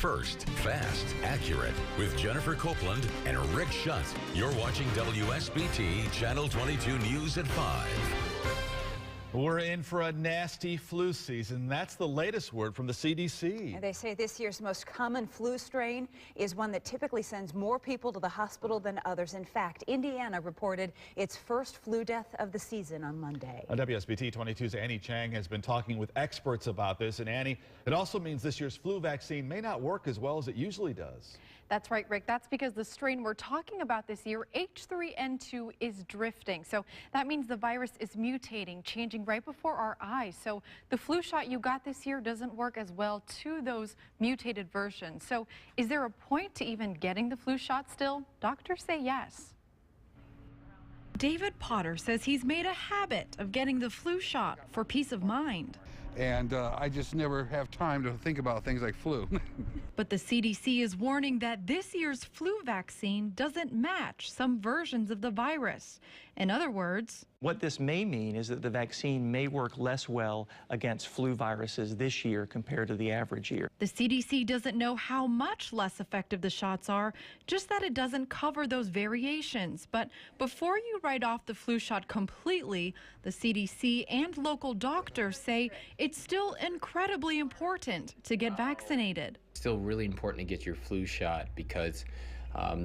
first, fast, accurate with Jennifer Copeland and Rick Schutt. You're watching WSBT Channel 22 News at 5. We're in for a nasty flu season. That's the latest word from the CDC. And they say this year's most common flu strain is one that typically sends more people to the hospital than others. In fact, Indiana reported its first flu death of the season on Monday. WSBT 22's Annie Chang has been talking with experts about this. And Annie, it also means this year's flu vaccine may not work as well as it usually does. That's right, Rick. That's because the strain we're talking about this year, H3N2, is drifting. So that means the virus is mutating, changing right before our eyes. So the flu shot you got this year doesn't work as well to those mutated versions. So is there a point to even getting the flu shot still? Doctors say yes. David Potter says he's made a habit of getting the flu shot for peace of mind. And I just never have time to think about things like flu. But the CDC is warning that this year's flu vaccine doesn't match some versions of the virus. In other words, what this may mean is that the vaccine may work less well against flu viruses this year compared to the average year. The CDC doesn't know how much less effective the shots are, just that it doesn't cover those variations. But before you write off the flu shot completely, the CDC and local doctors say it's still incredibly important to get vaccinated. It's still really important to get your flu shot because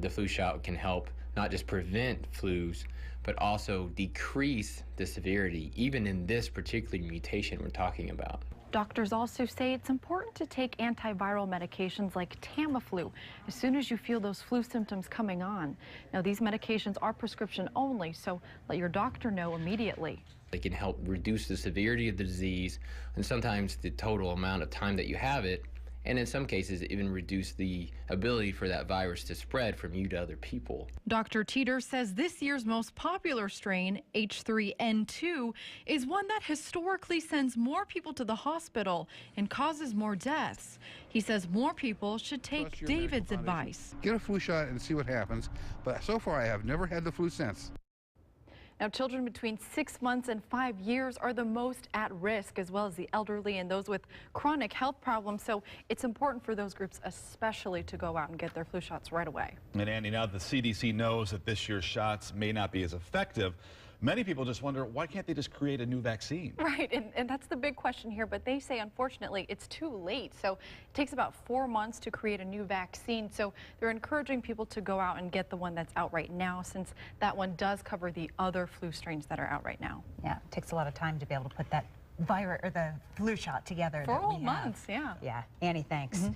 the flu shot can help not just prevent flus, but also decrease the severity, even in this particular mutation we're talking about. Doctors also say it's important to take antiviral medications like Tamiflu as soon as you feel those flu symptoms coming on. Now, these medications are prescription only, so let your doctor know immediately. They can help reduce the severity of the disease and sometimes the total amount of time that you have it, and in some cases even reduce the ability for that virus to spread from you to other people. Dr. Teeter says this year's most popular strain, H3N2, is one that historically sends more people to the hospital and causes more deaths. He says more people should take David's advice. Get a flu shot and see what happens, but so far I have never had the flu since. Now, children between 6 months and 5 years are the most at risk, as well as the elderly and those with chronic health problems. So it's important for those groups especially to go out and get their flu shots right away. And Andy, now the CDC knows that this year's shots may not be as effective. Many people just wonder, why can't they just create a new vaccine? Right, and that's the big question here, but they say, unfortunately, it's too late. So it takes about 4 months to create a new vaccine. So they're encouraging people to go out and get the one that's out right now, since that one does cover the other flu strains that are out right now. Yeah, it takes a lot of time to be able to put that virus or the flu shot together. 4 whole months, yeah. Yeah, Annie, thanks.